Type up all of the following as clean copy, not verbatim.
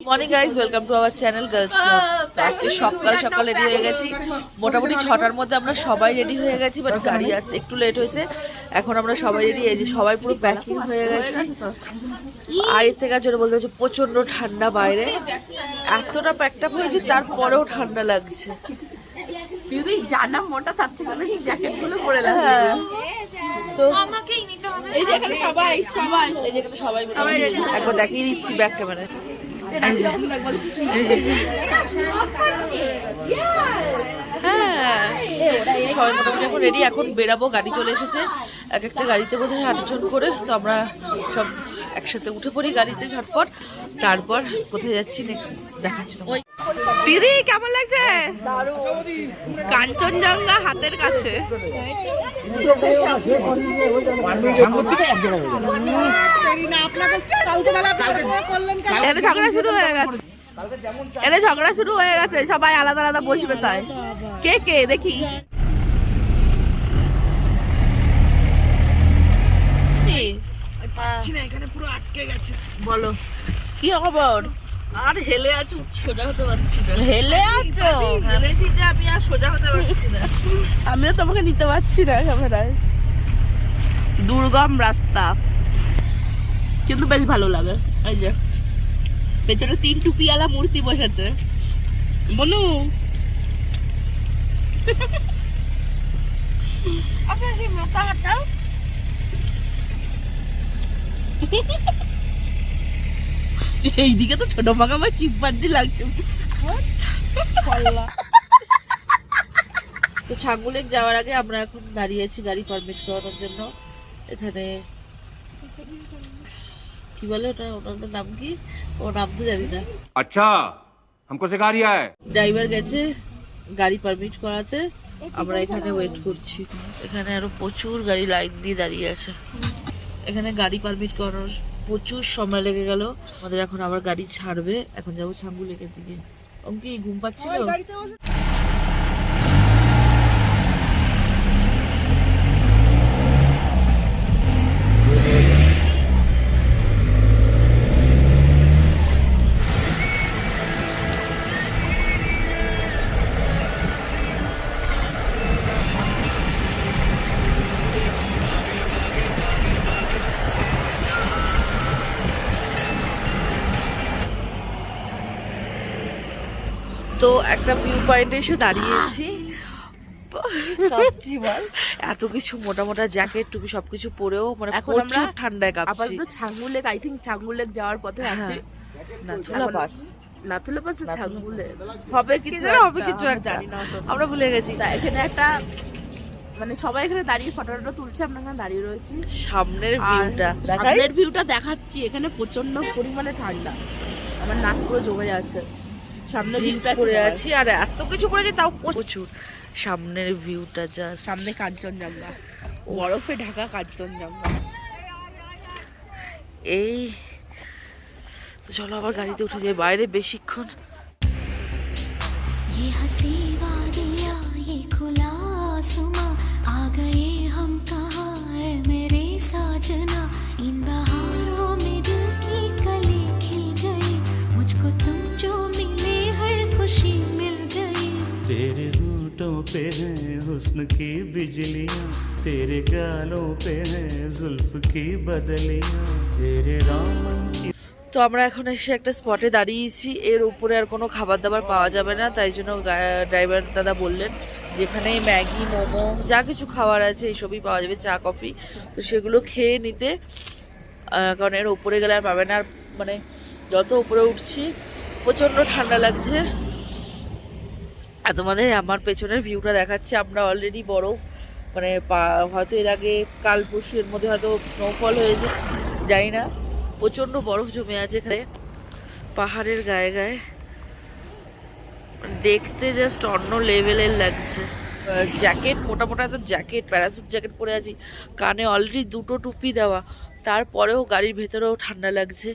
Morning guys, welcome to our channel girls mode. আজকে সকাল সকাল রেডি হয়ে গেছি, মোটামুটি 6টার মধ্যে আমরা সবাই রেডি হয়ে গেছি, বাট গাড়ি আসতে একটু লেট হয়েছে। এখন আমরা সবাই রেডি, এই যে সবাই পুরো প্যাকিং হয়ে গেছি। আর এর থেকে জন্য বলতে হচ্ছে প্রচন্ড ঠান্ডা বাইরে, এতটা প্যাকটা হয়েছে তারপরেও ঠান্ডা লাগছে। দিদি জানা মোটা তার থেকে বেশি জ্যাকেট গুলো পরে লাগছে। তো এই যে এখানে সবাই এই যে এখানে সবাই একবার দেখিয়ে দিচ্ছি ব্যাক ক্যামেরায়। সবাই মোটামুটি এখন রেডি, এখন বেরাবো। গাড়ি চলে এসেছে, এক একটা গাড়িতে বোধহয় 8 জন করে। তো আমরা সব একসাথে উঠে পড়ি গাড়িতে ঝটপট। তারপর কোথায় যাচ্ছি নেক্সট দেখাচ্ছি। দিদি কেমন লাগছে? কাঞ্চনজঙ্ঘা হাতের কাছে। এখানে ঝগড়া শুরু হয়ে গেছে, এখানে ঝগড়া শুরু হয়ে গেছে, সবাই আলাদা আলাদা বসবে। তাই কে কে দেখি এখানে পুরো আটকে গেছে। বলো কি খবর? আর হেলে আছো, সোজা হতে পারছি না। হেলে আছো? হেলেছি যে আমি আর সোজা হতে পারছি না। আমিও তোমাকে নিতে পারছি না ক্যামেরায়। দুর্গম রাস্তা, কিন্তু বেশ ভালো লাগে। এই যে পেছনে 3 টুপিওয়ালা মূর্তি বসেছে। বনু এইদিকে তো ছোট পাকা আমার চিম্পাঞ্জি লাগছে। তো ছাঙ্গুলেক যাওয়ার আগে আমরা এখন দাঁড়িয়েছি গাড়ি পারমিট করানোর জন্য। এখানে কি বলে ওটা, ওনাদের নাম কি? ও নাম তো জানি না। अच्छा हमको सिखा रिया है। ড্রাইভার গেছে গাড়ি পারমিট করাতে, আমরা এখানে ওয়েট করছি। এখানে আরো প্রচুর গাড়ি লাইন দিয়ে দাঁড়িয়ে আছে। এখানে গাড়ি পারমিট করানোর প্রচুর সময় লেগে গেল। আমাদের এখন আবার গাড়ি ছাড়বে, এখন যাবো ছাঙ্গুলেকের দিকে। অঙ্কি ঘুম পাচ্ছিল? তো একটা ভিউ পয়েন্টে এসে দাঁড়িয়েছি। এত কিছু মোটা মোটা জ্যাকেট টুপি সবকিছু পরেও মানে প্রচুর ঠান্ডায় কাঁপছি। আপাতত ছাঙ্গুলেক, আই থিঙ্ক ছাঙ্গুলেক যাওয়ার পথে আছে। নাথুলা পাস, নাথুলা পাস না ছাঙ্গুলেক হবে কিছু একটা, জানি না, আমরা ভুলে গেছি। তা এখানে একটা মানে সবাই এখানে দাঁড়িয়ে ফটো তুলছে, আমরা এখানে দাঁড়িয়ে রয়েছি। সামনের ভিউটা দেখাই, সামনের ভিউটা দেখাচ্ছি। এখানে প্রচন্ড পরিমাণে ঠান্ডা, আমার নাক পুরো জমে যাচ্ছে। সামনে জিন্স পরে আছি আর এত কিছু পরেছি তাও প্রচুর। সামনের ভিউটা জাস্ট, সামনে কাঞ্চনজঙ্ঘা, বরফে ঢাকা কাঞ্চনজঙ্ঘা। এই তো চলো আবার গাড়িতে উঠে যাই, বাইরে বেশিক্ষণ। ये हंसी वादियाँ ये खुला आसमां आ गए हम कहाँ है मेरे साजना इन बहारों में दिल की कली खिल गई मुझको तुम जो मिले हर खुशी मिल गई तेरे होठों पे है हुस्न की बिजलियाँ तेरे गालों पे है जुल्फ की बदलियाँ तेरे दामन की। তো আমরা এখন এসে একটা স্পটে দাঁড়িয়েছি, এর উপরে আর কোনো খাবার দাবার পাওয়া যাবে না। তাই জন্য ড্রাইভার দাদা বললেন যেখানে ম্যাগি মোমো যা কিছু খাবার আছে এইসবই পাওয়া যাবে, চা কফি, তো সেগুলো খেয়ে নিতে। কারণ এর উপরে গেলে আর পাবে না। আর মানে যত উপরে উঠছি প্রচণ্ড ঠান্ডা লাগছে। আর তোমাদের আমার পেছনের ভিউটা দেখাচ্ছে, আমরা অলরেডি বরফ মানে হয়তো এর আগে কাল পরশু এর মধ্যে হয়তো স্নোফল হয়েছে, জানি না। প্রচণ্ড বরফ জমে আছে এখানে পাহাড়ের গায়ে গায়ে, দেখতে জাস্ট অন্য লেভেলের লাগছে। জ্যাকেট মোটা মোটা এত জ্যাকেট, প্যারাসুট জ্যাকেট পরে আছি, কানে অলরেডি 2টো টুপি দেওয়া, তারপরেও গাড়ির ভেতরেও ঠান্ডা লাগছে।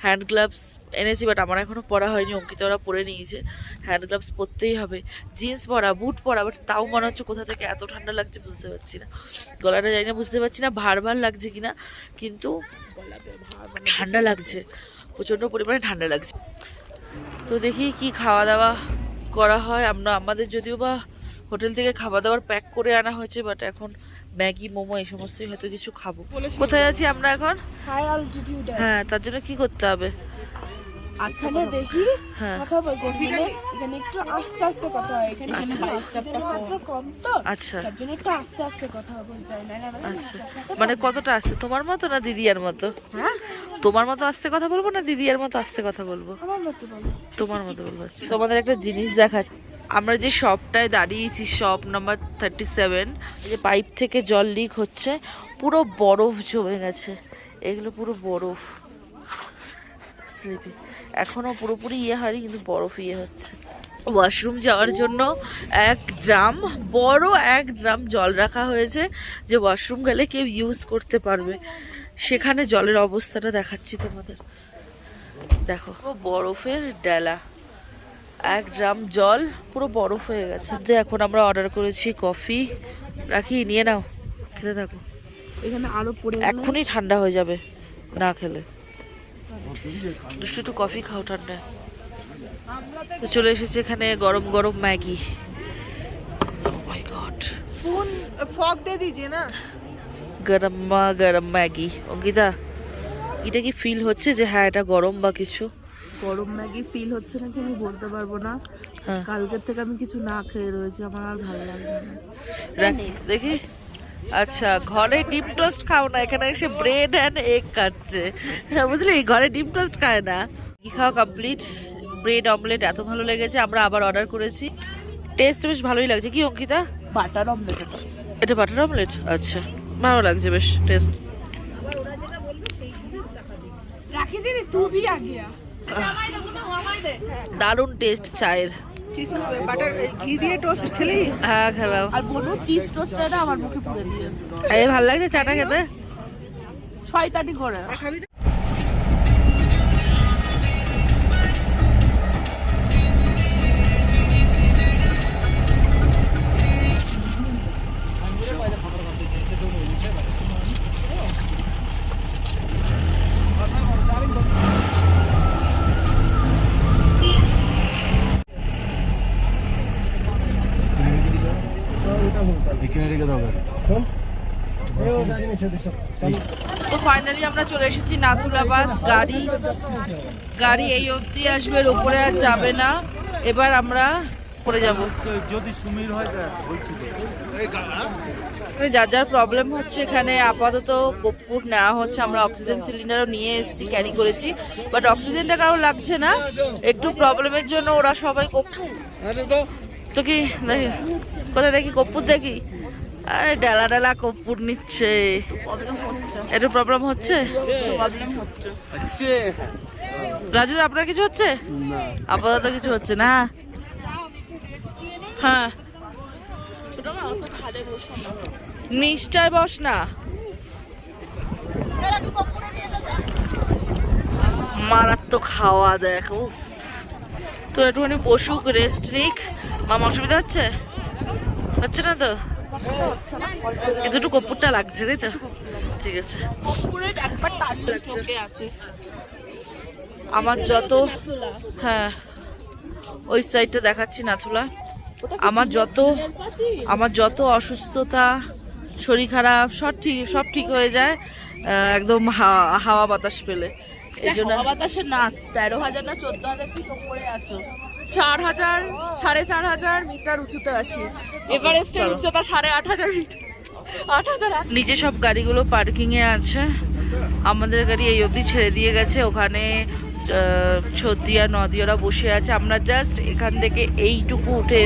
হ্যান্ড গ্লাভস এনেছি, বাট আমার এখনও পরা হয়নি, অঙ্কিতা ওরা পরে নিয়েছে। হ্যান্ড গ্লাভস পরতেই হবে, জিন্স পরা, বুট পরা, বাট তাও মনে হচ্ছে কোথা থেকে এত ঠান্ডা লাগছে বুঝতে পারছি না। গলাটা জানি না, বুঝতে পারছি না ভার ভার লাগছে কিনা, কিন্তু ঠান্ডা লাগছে, প্রচণ্ড পরিমাণে ঠান্ডা লাগছে। তো দেখি কি খাওয়া দাওয়া করা হয়। আমরা আমাদের যদিও বা হোটেল থেকে খাবার দাবার প্যাক করে আনা হয়েছে, বাট এখন ম্যাগি মোমো এই সমস্তই হয়তো কিছু খাবো। কোথায় আছি আমরা এখন? High altitude. হ্যাঁ, তার জন্য কি করতে হবে? এখানে বেশি হ্যাঁ কথা বলতে মানে এখানে একটু আস্তে আস্তে কথা হয়, এখানে বাচ্চাটা মাত্র কম তো, আচ্ছা তার জন্য একটু আস্তে আস্তে কথা বলতে হয়। না আচ্ছা, মানে কতটা আসতে তোমার মতো না দিদিয়ার মতো? হ্যাঁ তোমার মতো আস্তে কথা বলবো না দিদিয়ার মতো আস্তে কথা বলবো? আমার মতো বলো। তোমার মতো বলবো। আচ্ছা। তোমাদের একটা জিনিস দেখাচ্ছি। আমরা যে শপটায় দাঁড়িয়েছি, শপ নাম্বার 37, যে পাইপ থেকে জল লিক হচ্ছে, পুরো বরফ জমে গেছে। এগুলো পুরো বরফ, স্লিপি এখনো পুরোপুরি ইয়ে হয়নি, কিন্তু বরফ ইয়ে হচ্ছে। ওয়াশরুম যাওয়ার জন্য এক ড্রাম জল রাখা হয়েছে, যে ওয়াশরুম গেলে কেউ ইউজ করতে পারবে। সেখানে জলের অবস্থাটা দেখাচ্ছি তোমাদের। দেখো বরফের ডেলা, এক ড্রাম জল পুরো বরফ হয়ে গেছে। তো এখন আমরা অর্ডার করেছি কফি। রাখি, নিয়ে নাও, খেতে থাকো। এখানে আরো পড়ে এক্ষুনি ঠান্ডা হয়ে যাবে না খেলে। দুষ্টু একটু কফি খাও ঠান্ডা। তো চলে এসেছে এখানে গরম গরম Maggi. Oh my God, spoon fork দে দিজিয়ে না। গরমা গরম ম্যাগি। অঙ্কিতা, এটা কি ফিল হচ্ছে যে হ্যাঁ এটা গরম বা কিছু? গরম ম্যাগি ফিল হচ্ছে নাকি আমি বলতে পারবো না। হ্যাঁ, কালকের থেকে আমি কিছু না খেয়ে রয়েছি, আমার আর ভালো লাগবে না। দেখি। আচ্ছা, ঘরে ডিম টোস্ট খাও না, এখানে এসে ব্রেড অ্যান্ড এগ খাচ্ছে। হ্যাঁ, বুঝলি, ঘরে ডিম টোস্ট খায় না। কি খাওয়া কমপ্লিট, ব্রেড অমলেট এত ভালো লেগেছে, আমরা আবার অর্ডার করেছি। টেস্ট বেশ ভালোই লাগছে। কি অঙ্কিতা? বাটার অমলেট এটা। এটা বাটার অমলেট? আচ্ছা, ভালো লাগছে বেশ টেস্ট। রাখি দিদি তুই ভি আ গিয়া। দারুণ টেস্ট চায়ের। চিজ বাটার ঘি দিয়ে টোস্ট খেলি। হ্যাঁ, খেলাম। আর বলো চিজ টোস্টটা আমার মুখে পুরে দিয়ে। এই ভালো লাগছে চাটা খেতে। শয়তানি করে। তো ফাইনালি আমরা চলে এসেছি নাথুলা বাস। গাড়ি এই অবধি আসবে, এর উপরে আর যাবে না। এবার আমরা পরে যাব। যদি সুমির হয় যার যার প্রবলেম হচ্ছে এখানে আপাতত কর্পূর নেওয়া হচ্ছে। আমরা অক্সিজেন সিলিন্ডারও নিয়ে এসেছি, ক্যারি করেছি, বাট অক্সিজেনটা কারো লাগছে না। একটু প্রবলেমের জন্য ওরা সবাই তো কি দেখি, কোথায় দেখি কর্পূর দেখি। আরে ডালা ডালা কর্পূর নিচ্ছে। একটু প্রবলেম হচ্ছে। রাজু, আপনার কিছু হচ্ছে? আপাতত কিছু হচ্ছে না। হ্যাঁ, নিশ্চয় বস না। মারাত্মক খাওয়া দেখ। তো একটুখানি বসুক, রেস্ট নিক। মামা অসুবিধা হচ্ছে? হচ্ছে না তো? কিন্তু একটু কর্পূরটা লাগছে, তাই তো? ঠিক আছে। আমার যত, হ্যাঁ ওই সাইডটা দেখাচ্ছি নাথুলা। আমার যত অসুস্থতা, শরীর খারাপ, সব ঠিক হয়ে যায় একদম হাওয়া বাতাস পেলে। এই জন্য বাতাসে না 13,000 না 14,000 ফিট উপরে আছো। 4,000 4,500 মিটার উঁচুতে আছি। এভারেস্টের উচ্চতা 8,500 ফিট। 8,000। নিচে সব গাড়িগুলো পার্কিং এ আছে। আমাদের গাড়ি এই অবধি ছেড়ে দিয়ে গেছে। ওখানে ছদিয়া নদিয়ারা বসে আছে। আমরা জাস্ট এখান থেকে এইটুকু উঠে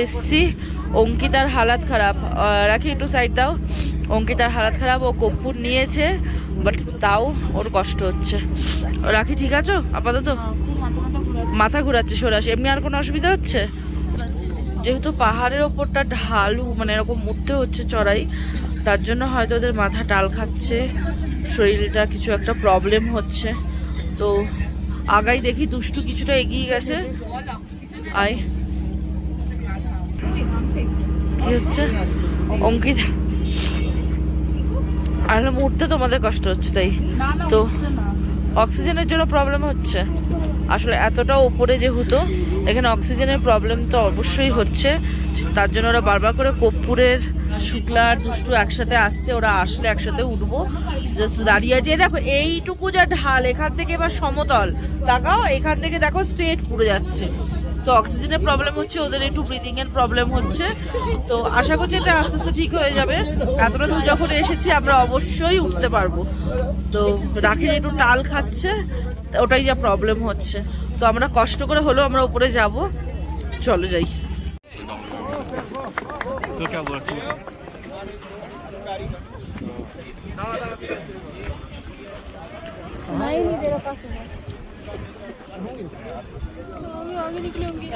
এসছি। অঙ্কিতার হালাত খারাপ। রাখি, একটু সাইড দাও। অঙ্কিতার হালাত খারাপ, ও কর্পূর নিয়েছে, বাট তাও ওর কষ্ট হচ্ছে। রাখি, ঠিক আছো আপাতত? মাথা ঘোরাচ্ছে, সরে আসে। এমনি আর কোনো অসুবিধা হচ্ছে? যেহেতু পাহাড়ের ওপরটা ঢালু, মানে এরকম উঠতে হচ্ছে চড়াই, তার জন্য হয়তো ওদের মাথা টাল খাচ্ছে, শরীরটা কিছু একটা প্রবলেম হচ্ছে। তো আগাই দেখি, দুষ্টু কিছুটা এগিয়ে গেছে। আয়, কি হচ্ছে? অঙ্কিতা আর উঠতে তোমাদের কষ্ট হচ্ছে, তাই তো? অক্সিজেনের জন্য প্রবলেম হচ্ছে। আসলে এতটা ওপরে যেহেতু এখানে অক্সিজেনের প্রবলেম তো অবশ্যই হচ্ছে, তার জন্য ওরা বারবার করে কর্পূরের, শুক্লা আর দুষ্টু একসাথে আসছে, ওরা আসলে একসাথে উঠবো। জাস্ট দাঁড়িয়ে আছে, এই দেখো এইটুকু যা ঢাল, এখান থেকে এবার সমতল তাকাও, এখান থেকে দেখো স্ট্রেট পুড়ে যাচ্ছে। তো অক্সিজেনের প্রবলেম হচ্ছে, ওদের একটু ব্রিদিং এর প্রবলেম হচ্ছে। তো আশা করছি এটা আস্তে আস্তে ঠিক হয়ে যাবে। এতটা দূর যখন এসেছি আমরা অবশ্যই উঠতে পারবো। তো রাখি একটু টাল খাচ্ছে, ওটাই যা প্রবলেম হচ্ছে। তো আমরা কষ্ট করে হলেও আমরা উপরে যাব, চলো যাই।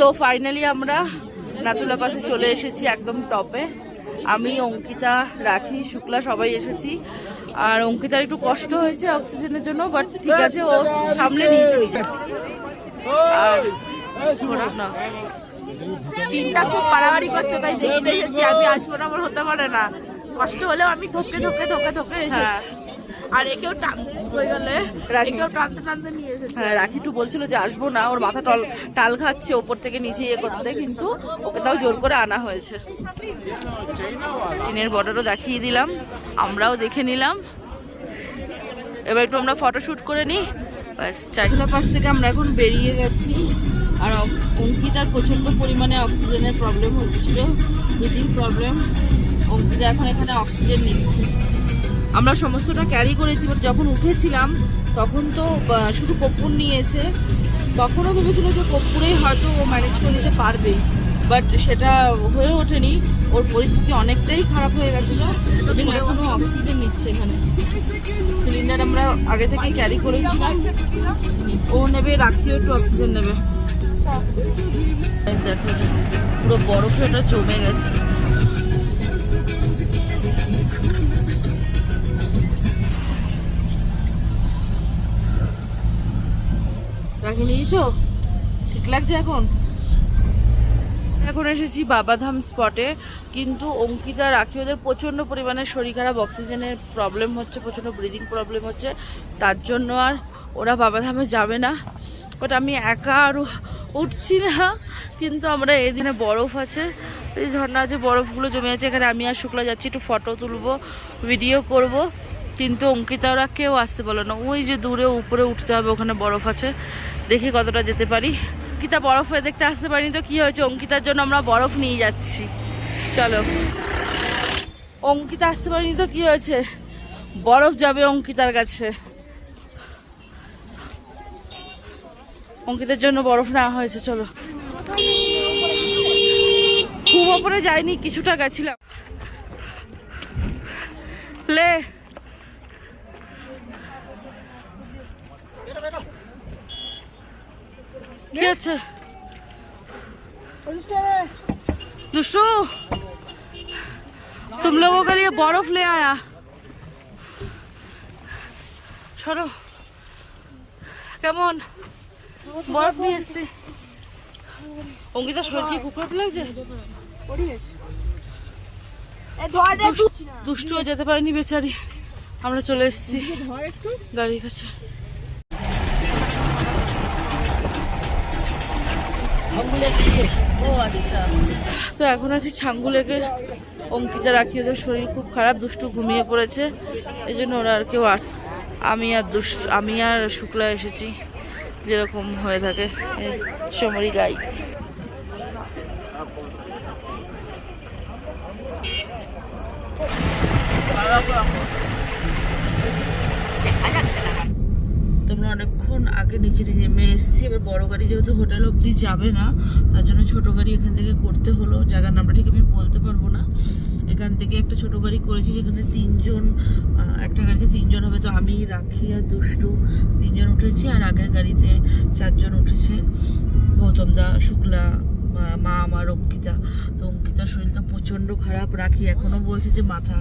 তো ফাইনালি আমরা নাথুলা পাশে চলে এসেছি, একদম টপে। আমি, অঙ্কিতা, রাখি, শুক্লা সবাই এসেছি। আর অঙ্কিতার একটু কষ্ট হয়েছে অক্সিজেনের জন্য, বাট ঠিক আছে, ও সামলে নিয়েছে নিজে। আর না, চিন্তা খুব বাড়াবাড়ি করছে, তাই দেখতে এসেছি। আমি আসবো না, আমার হতে পারে না। কষ্ট হলেও আমি ধকে এসেছি। আর একেও একেও টানতে টানতে নিয়ে এসেছে। হ্যাঁ, রাখি একটু বলছিল যে আসবো না, ওর মাথা টাল খাচ্ছে ওপর থেকে নিচে ইয়ে করতে, কিন্তু ওকে তাও জোর করে আনা হয়েছে। চীনের বর্ডারও দেখিয়ে দিলাম, আমরাও দেখে নিলাম। এবার একটু আমরা ফটোশুট করে নিই, ব্যাস। চাইখোলা পাশ থেকে আমরা এখন বেরিয়ে গেছি। আর অঙ্কিতার প্রচণ্ড পরিমাণে অক্সিজেনের প্রবলেম হচ্ছিল, ব্রিদিং প্রবলেম। অঙ্কিতা এখন এখানে অক্সিজেন নিচ্ছে। আমরা সমস্তটা ক্যারি করেছি, বাট যখন উঠেছিলাম তখন তো শুধু কর্পূর নিয়েছে। তখনও ভেবেছিল যে কর্পূরেই হয়তো ও ম্যানেজ করে নিতে পারবে, বাট সেটা হয়ে ওঠেনি। ওর পরিস্থিতি অনেকটাই খারাপ হয়ে গেছিলো, ওই জন্য এখনও অক্সিজেন নিচ্ছে। এখানে সিলিন্ডার আমরা আগে থেকে ক্যারি করেছিলাম। ও নেবে, রাখিও একটু অক্সিজেন নেবে। দেখো পুরো বরফে ওটা জমে গেছে। রাখি নিয়েছো? ঠিক লাগছে এখন? এখন এসেছি বাবাধাম স্পটে, কিন্তু অঙ্কিতা, রাখি ওদের প্রচণ্ড পরিমাণে শরীর খারাপ, অক্সিজেনের প্রবলেম হচ্ছে, প্রচণ্ড ব্রিদিং প্রবলেম হচ্ছে। তার জন্য আর ওরা বাবাধামে যাবে না। বাট আমি একা আর উঠছি না। কিন্তু আমরা এদিনে বরফ আছে, এই ঝর্ণা আছে, বরফগুলো জমে আছে। এখানে আমি আর শুক্লা যাচ্ছি, একটু ফটো তুলবো, ভিডিও করব। কিন্তু অঙ্কিতা ওরা কেউ আসতে বলো না। ওই যে দূরে উপরে উঠতে হবে, ওখানে বরফ আছে, দেখি কতটা যেতে পারি। অঙ্কিতা বরফ হয়ে দেখতে আসতে পারিনি, তো কি হয়েছে, অঙ্কিতার জন্য আমরা বরফ নিয়ে যাচ্ছি। চলো, অঙ্কিতা আসতে পারিনি তো কি হয়েছে, বরফ যাবে অঙ্কিতার কাছে। অঙ্কিতার জন্য বরফ নেওয়া হয়েছে। চলো, খুব ওপরে যাইনি, কিছুটা গেছিলাম। লে কি হচ্ছে दुष्टू, तुम लोगों के लिए बर्फ ले आया। সরো, কেমন বরফ নিয়ে এসছি। অঙ্কিতার শরীর কি খুব খারাপ লাগছে? দুষ্টুও যেতে পারেনি বেচারি, আমরা চলে এসেছি গাড়ির কাছে। তো এখন আছি ছাঙ্গু লেকে। অঙ্কিতা, রাখি ওদের শরীর খুব খারাপ, দুষ্টু ঘুমিয়ে পড়েছে, এই জন্য ওরা আর কেউ আমি আর শুক্লা এসেছি, যেরকম হয়ে থাকে সমরি গাই। তোমরা অনেকক্ষণ আগে নিচে নেমে এসেছি। এবার বড় গাড়ি যেহেতু হোটেল অবধি যাবে না, তার জন্য ছোট গাড়ি এখান থেকে করতে হলো। জায়গার নামটা ঠিক আমি বলতে পারবো না। এখান থেকে একটা ছোট গাড়ি করেছি, যেখানে একটা গাড়িতে 3 জন হবে। তো আমি, রাখি আর দুষ্টু 3 জন উঠেছি, আর আগের গাড়িতে 4 জন উঠেছে, গৌতম দা, শুক্লা, মা আমার, অঙ্কিতা। তো অঙ্কিতার শরীরটা প্রচণ্ড খারাপ। রাখি এখনও বলছে যে মাথা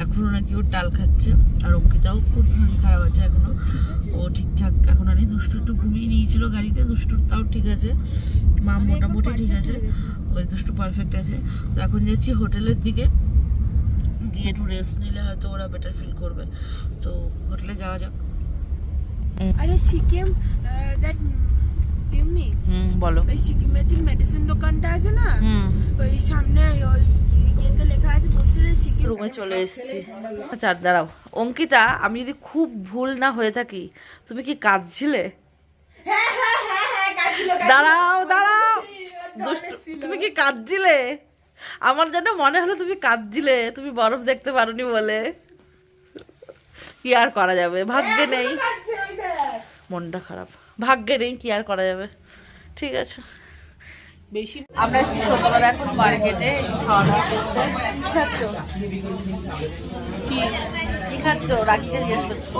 এখনও নাকি ওর টাল খাচ্ছে, আর অঙ্কিতাও খুব শরীর খারাপ আছে এখনও, ও ঠিকঠাক এখন আর। দুষ্টু একটু ঘুমিয়ে নিয়েছিল গাড়িতে, দুষ্টুর তাও ঠিক আছে, মা মোটামুটি ঠিক আছে, ওই দুষ্টু পারফেক্ট আছে। তো এখন যাচ্ছি হোটেলের দিকে, গিয়ে একটু রেস্ট নিলে হয়তো ওরা বেটার ফিল করবে। তো হোটেলে যাওয়া যাক। আরে সিকিম দ্যাট পিউমি বলো। ওই সিকিমের যে মেডিসিন দোকানটা আছে না, ওই সামনে ওই ইয়েতে লেখা আছে পোস্টারে সিকিম। রুমে চলে এসেছি। আচ্ছা দাঁড়াও অঙ্কিতা, আমি যদি খুব ভুল না হয়ে থাকি, তুমি কি কাঁদছিলে? দাঁড়াও দাঁড়াও, তুমি কি কাঁদছিলে? আমার যেন মনে হলো তুমি কাঁদছিলে, তুমি বরফ দেখতে পারোনি বলে। কি আর করা যাবে, ভাগ্যে নেই, মনটা খারাপ, ভাগ্যে নেই, কি আর করা যাবে। ঠিক আছে, বেশি আমরা এসেছি সন্ধ্যাবেলা এখন মার্কেটে খাওয়া দাওয়া করতে। কি খাচ্ছ? কি খাচ্ছ? রাখিকে জিজ্ঞেস করছি।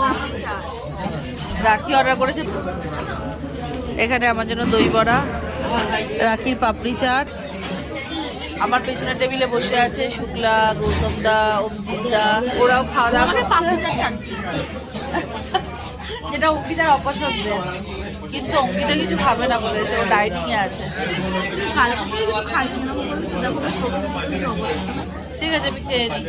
রাখি অর্ডার করেছে এখানে আমার জন্য দই বড়া, রাখির পাপড়ি চাট। আমার পেছনে টেবিলে বসে আছে শুক্লা, গৌতম দা, অভিজিৎ দা, ওরাও খাওয়া দাওয়া করছে। যেটা অঙ্কিতার অপছন্দের, কিন্তু অঙ্কিতা কিছু খাবে না বলেছে, ও ডাইটিং এ আছে। ঠিক আছে আমি খেয়ে নিই।